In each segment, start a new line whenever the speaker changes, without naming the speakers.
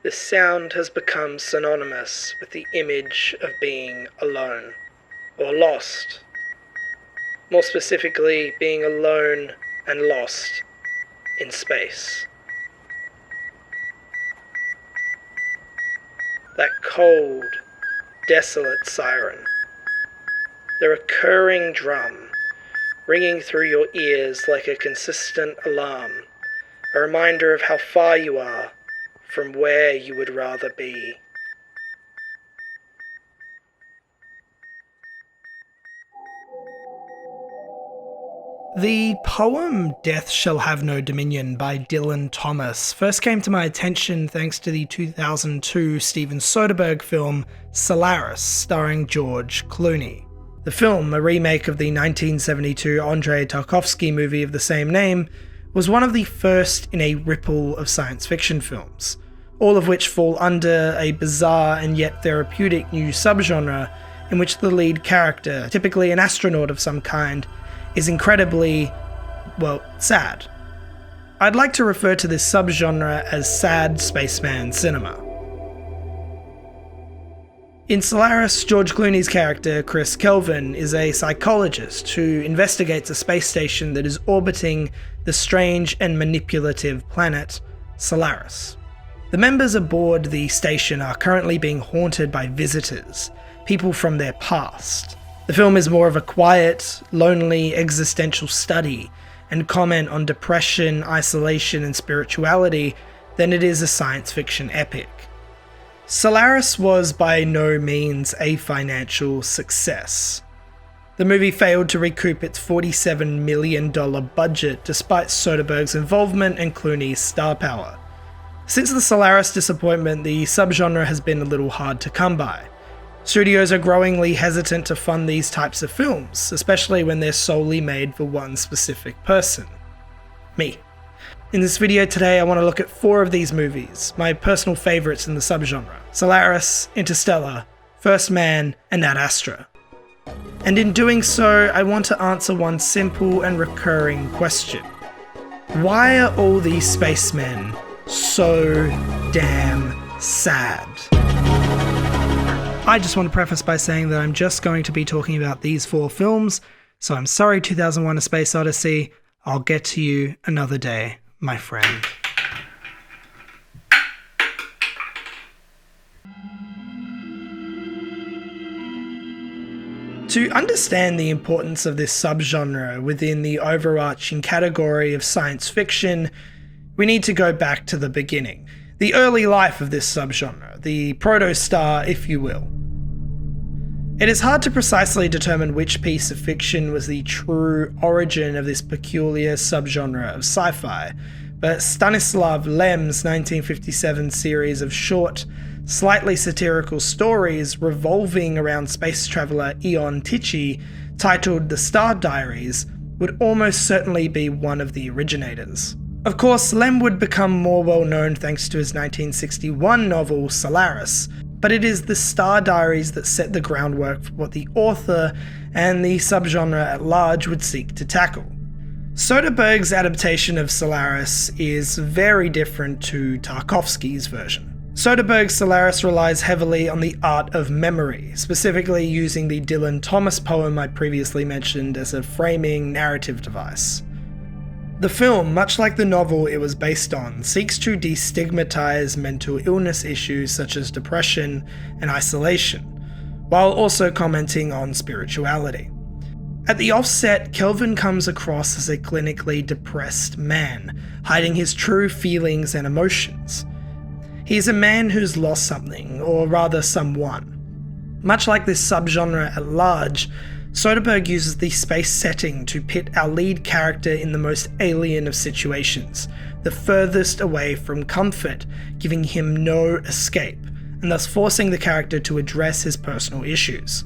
The sound has become synonymous with the image of being alone, or lost. More specifically, being alone and lost in space. That cold, desolate siren. The recurring drum, ringing through your ears like a consistent alarm, a reminder of how far you are from where you would rather be. The poem Death Shall Have No Dominion by Dylan Thomas first came to my attention thanks to the 2002 Steven Soderbergh film Solaris, starring George Clooney. The film, a remake of the 1972 Andrei Tarkovsky movie of the same name, was one of the first in a ripple of science fiction films, all of which fall under a bizarre and yet therapeutic new subgenre in which the lead character, typically an astronaut of some kind, is incredibly, sad. I'd like to refer to this subgenre as Sad Spaceman Cinema. In Solaris, George Clooney's character, Chris Kelvin, is a psychologist who investigates a space station that is orbiting the strange and manipulative planet Solaris. The members aboard the station are currently being haunted by visitors, people from their past. The film is more of a quiet, lonely, existential study and comment on depression, isolation, and spirituality than it is a science fiction epic. Solaris was by no means a financial success. The movie failed to recoup its $47 million budget despite Soderbergh's involvement and Clooney's star power. Since the Solaris disappointment, the subgenre has been a little hard to come by. Studios are growingly hesitant to fund these types of films, especially when they're solely made for one specific person. Me. In this video today, I want to look at 4 of these movies, my personal favourites in the subgenre: Solaris, Interstellar, First Man, and Ad Astra. And in doing so, I want to answer one simple and recurring question. Why are all these spacemen so damn sad? I just want to preface by saying that I'm just going to be talking about these 4 films, so I'm sorry 2001: A Space Odyssey. I'll get to you another day, my friend. To understand the importance of this subgenre within the overarching category of science fiction, we need to go back to the beginning. The early life of this subgenre, the Protostar, if you will. It is hard to precisely determine which piece of fiction was the true origin of this peculiar subgenre of sci-fi, but Stanislav Lem's 1957 series of short, slightly satirical stories revolving around space traveller Ion Tichy, titled The Star Diaries, would almost certainly be one of the originators. Of course, Lem would become more well known thanks to his 1961 novel Solaris, but it is the Star Diaries that set the groundwork for what the author and the subgenre at large would seek to tackle. Soderbergh's adaptation of Solaris is very different to Tarkovsky's version. Soderbergh's Solaris relies heavily on the art of memory, specifically using the Dylan Thomas poem I previously mentioned as a framing narrative device. The film, much like the novel it was based on, seeks to destigmatize mental illness issues such as depression and isolation, while also commenting on spirituality. At the offset, Kelvin comes across as a clinically depressed man, hiding his true feelings and emotions. He is a man who's lost something, or rather someone. Much like this subgenre at large, Soderbergh uses the space setting to pit our lead character in the most alien of situations, the furthest away from comfort, giving him no escape, and thus forcing the character to address his personal issues.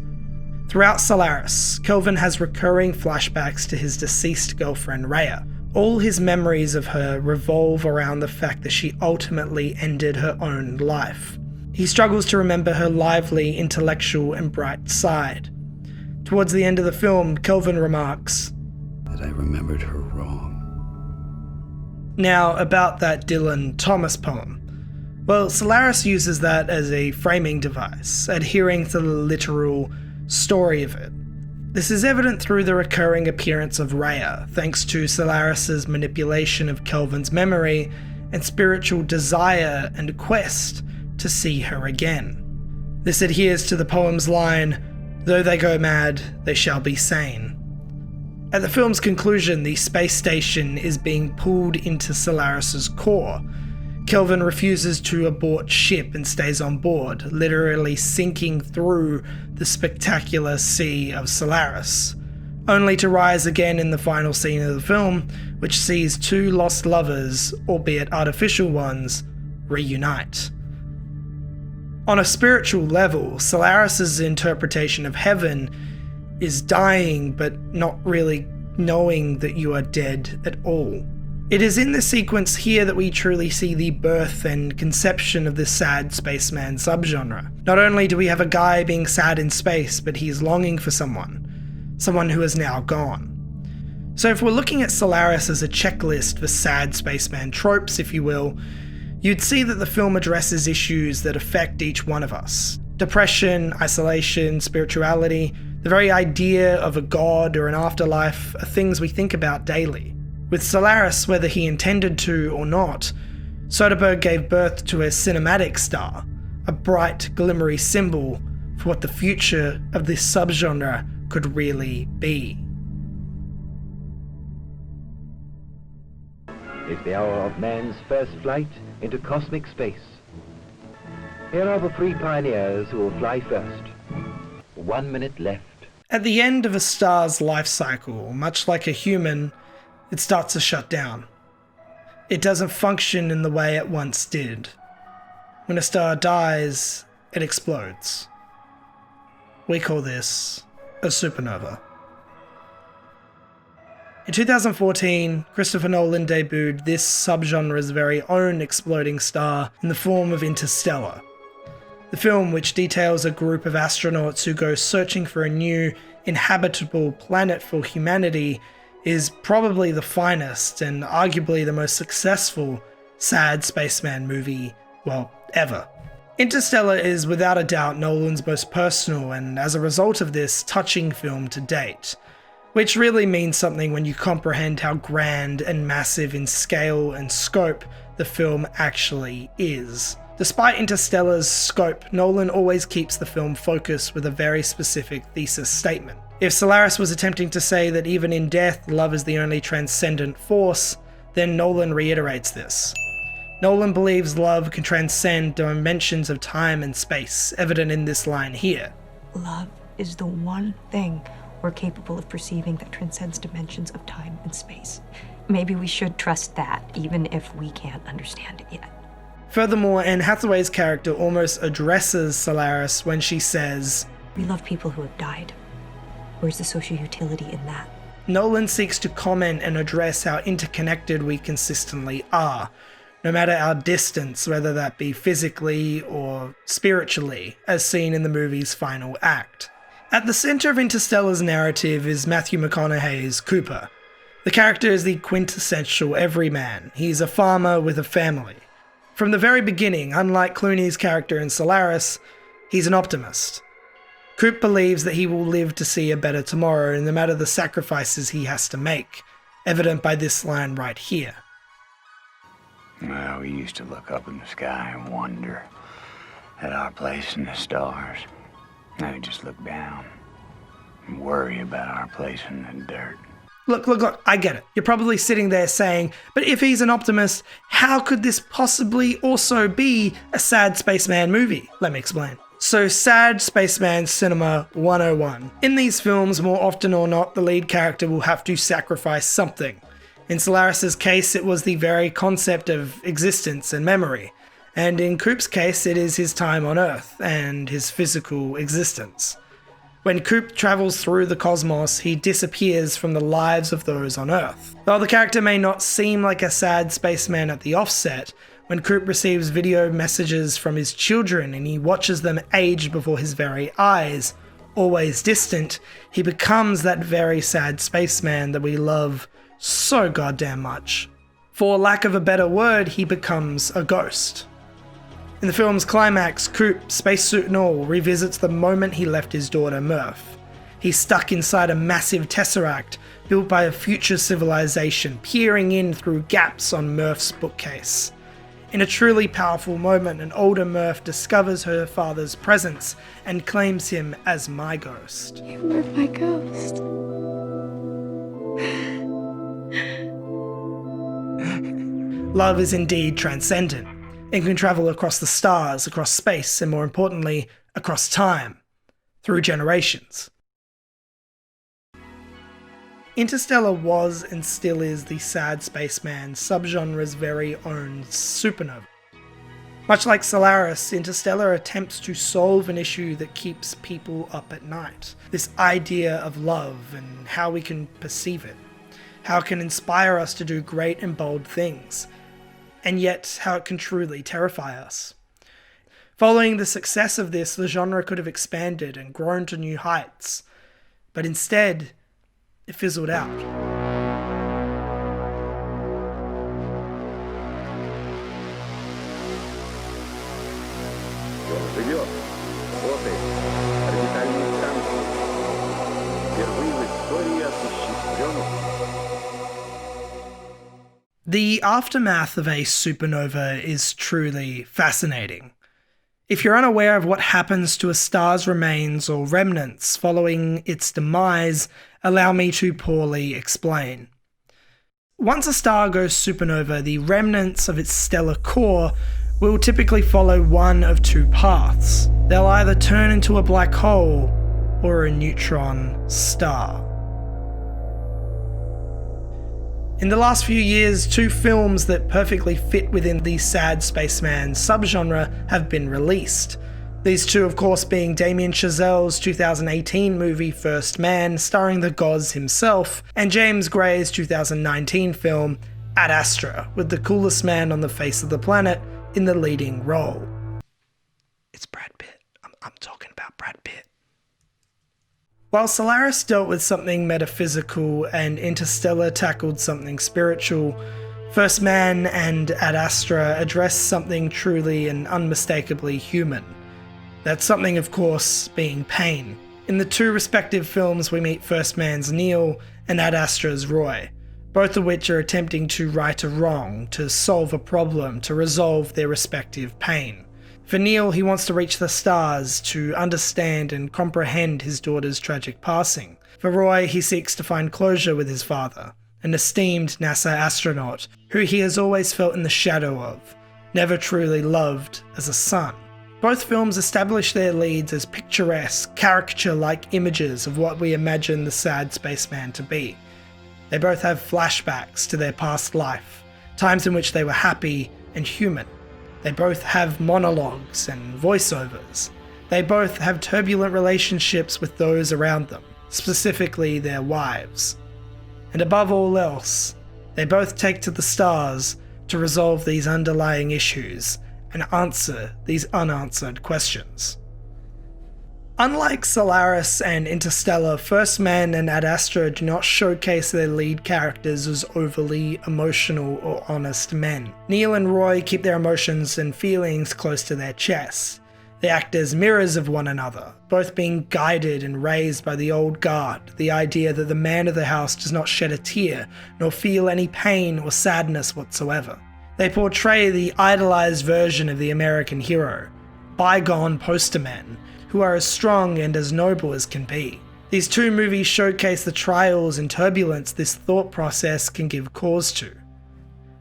Throughout Solaris, Kelvin has recurring flashbacks to his deceased girlfriend Rhea. All his memories of her revolve around the fact that she ultimately ended her own life. He struggles to remember her lively, intellectual, and bright side. Towards the end of the film, Kelvin remarks
that I remembered her wrong.
Now, about that Dylan Thomas poem. Well, Solaris uses that as a framing device, adhering to the literal story of it. This is evident through the recurring appearance of Rhea, thanks to Solaris's manipulation of Kelvin's memory and spiritual desire and quest to see her again. This adheres to the poem's line, "Though they go mad, they shall be sane." At the film's conclusion, the space station is being pulled into Solaris's core. Kelvin refuses to abort ship and stays on board, literally sinking through the spectacular sea of Solaris, only to rise again in the final scene of the film, which sees two lost lovers, albeit artificial ones, reunite. On a spiritual level, Solaris's interpretation of heaven is dying but not really knowing that you are dead at all. It is in this sequence here that we truly see the birth and conception of the sad spaceman subgenre. Not only do we have a guy being sad in space, but he's longing for someone who is now gone. So if we're looking at Solaris as a checklist for sad spaceman tropes, if you will, you'd see that the film addresses issues that affect each one of us. Depression, isolation, spirituality, the very idea of a god or an afterlife are things we think about daily. With Solaris, whether he intended to or not, Soderbergh gave birth to a cinematic star, a bright, glimmery symbol for what the future of this subgenre could really be.
It's the hour of man's first flight into cosmic space. Here are the three pioneers who will fly first. 1 minute left.
At the end of a star's life cycle, much like a human, it starts to shut down. It doesn't function in the way it once did. When a star dies, it explodes. We call this a supernova. In 2014, Christopher Nolan debuted this subgenre's very own exploding star in the form of Interstellar. The film, which details a group of astronauts who go searching for a new, inhabitable planet for humanity, is probably the finest and arguably the most successful sad spaceman movie, well, ever. Interstellar is without a doubt Nolan's most personal and, as a result of this, touching film to date, which really means something when you comprehend how grand and massive in scale and scope the film actually is. Despite Interstellar's scope, Nolan always keeps the film focused with a very specific thesis statement. If Solaris was attempting to say that even in death, love is the only transcendent force, then Nolan reiterates this. Nolan believes love can transcend dimensions of time and space, evident in this line here.
Love is the one thing we're capable of perceiving that transcends dimensions of time and space. Maybe we should trust that, even if we can't understand it yet.
Furthermore, Anne Hathaway's character almost addresses Solaris when she says,
"We love people who have died. Where's the social utility in that?"
Nolan seeks to comment and address how interconnected we consistently are, no matter our distance, whether that be physically or spiritually, as seen in the movie's final act. At the center of Interstellar's narrative is Matthew McConaughey's Cooper. The character is the quintessential everyman. He's a farmer with a family. From the very beginning, unlike Clooney's character in Solaris, he's an optimist. Coop believes that he will live to see a better tomorrow, no matter the sacrifices he has to make, evident by this line right here.
Well, we used to look up in the sky and wonder at our place in the stars. Now we just look down and worry about our place in the dirt.
Look, I get it. You're probably sitting there saying, but if he's an optimist, how could this possibly also be a sad spaceman movie? Let me explain. So, Sad Spaceman Cinema 101. In these films, more often or not, the lead character will have to sacrifice something. In Solaris's case, it was the very concept of existence and memory. And in Coop's case, it is his time on Earth and his physical existence. When Coop travels through the cosmos, he disappears from the lives of those on Earth. While the character may not seem like a sad spaceman at the offset, when Coop receives video messages from his children and he watches them age before his very eyes, always distant, he becomes that very sad spaceman that we love so goddamn much. For lack of a better word, he becomes a ghost. In the film's climax, Coop, spacesuit and all, revisits the moment he left his daughter Murph. He's stuck inside a massive tesseract built by a future civilization, peering in through gaps on Murph's bookcase. In a truly powerful moment, an older Murph discovers her father's presence and claims him as my ghost.
You were my ghost.
Love is indeed transcendent and can travel across the stars, across space, and more importantly, across time, through generations. Interstellar was and still is the Sad Spaceman subgenre's very own supernova. Much like Solaris, Interstellar attempts to solve an issue that keeps people up at night. This idea of love and how we can perceive it. How it can inspire us to do great and bold things. And yet how it can truly terrify us. Following the success of this, the genre could have expanded and grown to new heights. But instead, it fizzled out. The aftermath of a supernova is truly fascinating. If you're unaware of what happens to a star's remains or remnants following its demise, allow me to poorly explain. Once a star goes supernova, the remnants of its stellar core will typically follow one of two paths. They'll either turn into a black hole or a neutron star. In the last few years, two films that perfectly fit within the Sad Spaceman subgenre have been released. These two, of course, being Damien Chazelle's 2018 movie First Man, starring the Goz himself, and James Gray's 2019 film Ad Astra, with the coolest man on the face of the planet in the leading role. It's Brad Pitt. I'm talking about Brad Pitt. While Solaris dealt with something metaphysical and Interstellar tackled something spiritual, First Man and Ad Astra addressed something truly and unmistakably human. That something, of course, being pain. In the two respective films, we meet First Man's Neil and Ad Astra's Roy, both of which are attempting to right a wrong, to solve a problem, to resolve their respective pain. For Neil, he wants to reach the stars to understand and comprehend his daughter's tragic passing. For Roy, he seeks to find closure with his father, an esteemed NASA astronaut who he has always felt in the shadow of, never truly loved as a son. Both films establish their leads as picturesque, caricature-like images of what we imagine the Sad Spaceman to be. They both have flashbacks to their past life, times in which they were happy and human. They both have monologues and voiceovers. They both have turbulent relationships with those around them, specifically their wives. And above all else, they both take to the stars to resolve these underlying issues and answer these unanswered questions. Unlike Solaris and Interstellar, First Man and Ad Astra do not showcase their lead characters as overly emotional or honest men. Neil and Roy keep their emotions and feelings close to their chests. They act as mirrors of one another, both being guided and raised by the old guard, the idea that the man of the house does not shed a tear, nor feel any pain or sadness whatsoever. They portray the idolized version of the American hero, bygone poster men, who are as strong and as noble as can be. These two movies showcase the trials and turbulence this thought process can give cause to.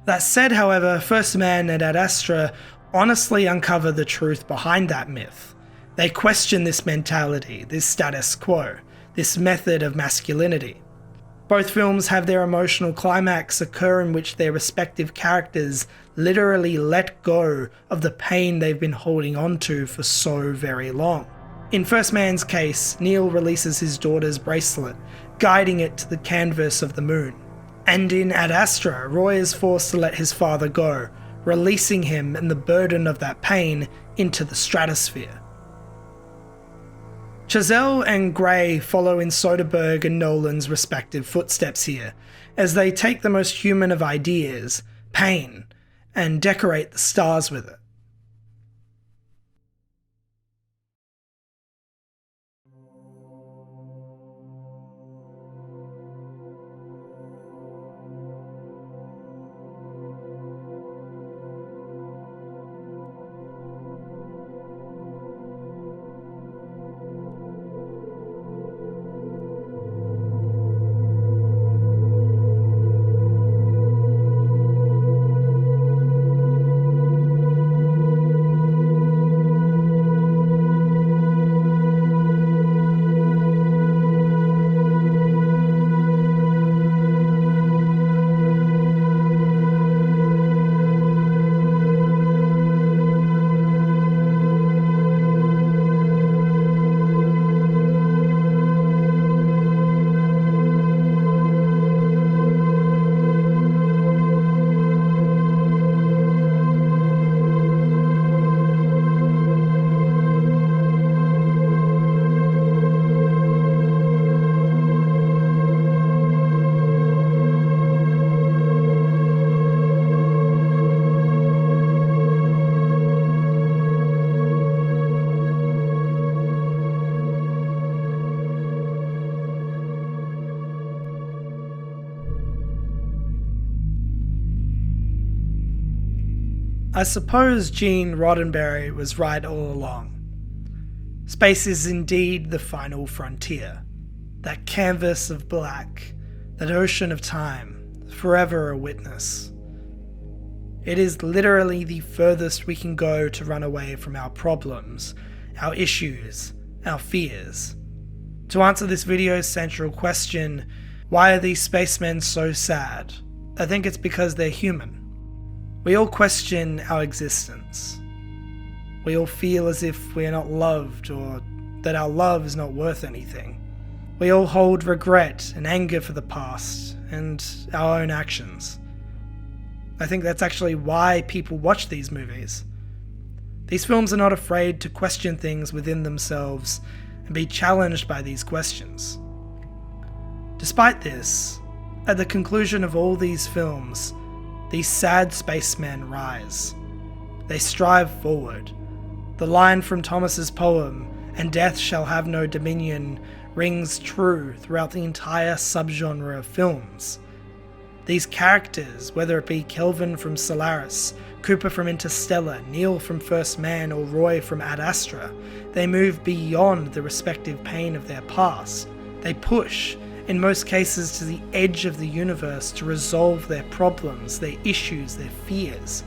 That said, however, First Man and Ad Astra honestly uncover the truth behind that myth. They question this mentality, this status quo, this method of masculinity. Both films have their emotional climax occur in which their respective characters literally let go of the pain they've been holding on to for so very long. In First Man's case, Neil releases his daughter's bracelet, guiding it to the canvas of the moon. And in Ad Astra, Roy is forced to let his father go, releasing him and the burden of that pain into the stratosphere. Chazelle and Gray follow in Soderbergh and Nolan's respective footsteps here, as they take the most human of ideas, pain, and decorate the stars with it. I suppose Gene Roddenberry was right all along. Space is indeed the final frontier. That canvas of black, that ocean of time, forever a witness. It is literally the furthest we can go to run away from our problems, our issues, our fears. To answer this video's central question, why are these spacemen so sad? I think it's because they're human. We all question our existence. We all feel as if we are not loved or that our love is not worth anything. We all hold regret and anger for the past and our own actions. I think that's actually why people watch these movies. These films are not afraid to question things within themselves and be challenged by these questions. Despite this, at the conclusion of all these films, these sad spacemen rise. They strive forward. The line from Thomas's poem, "And death shall have no dominion," rings true throughout the entire subgenre of films. These characters, whether it be Kelvin from Solaris, Cooper from Interstellar, Neil from First Man, or Roy from Ad Astra, they move beyond the respective pain of their past. They push, in most cases, to the edge of the universe to resolve their problems, their issues, their fears,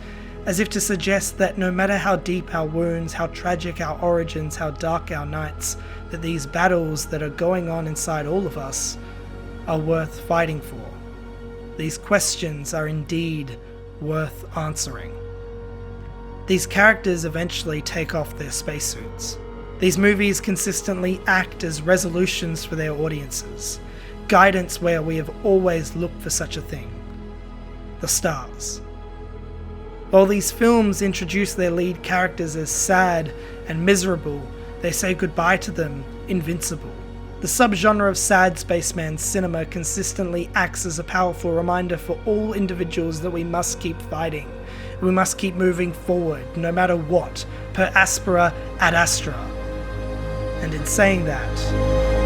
as if to suggest that no matter how deep our wounds, how tragic our origins, how dark our nights, that these battles that are going on inside all of us are worth fighting for. These questions are indeed worth answering. These characters eventually take off their spacesuits. These movies consistently act as resolutions for their audiences, guidance where we have always looked for such a thing: the stars. While these films introduce their lead characters as sad and miserable, they say goodbye to them invincible. The subgenre of sad spaceman cinema consistently acts as a powerful reminder for all individuals that we must keep fighting. We must keep moving forward, no matter what, per aspera ad astra. And in saying that,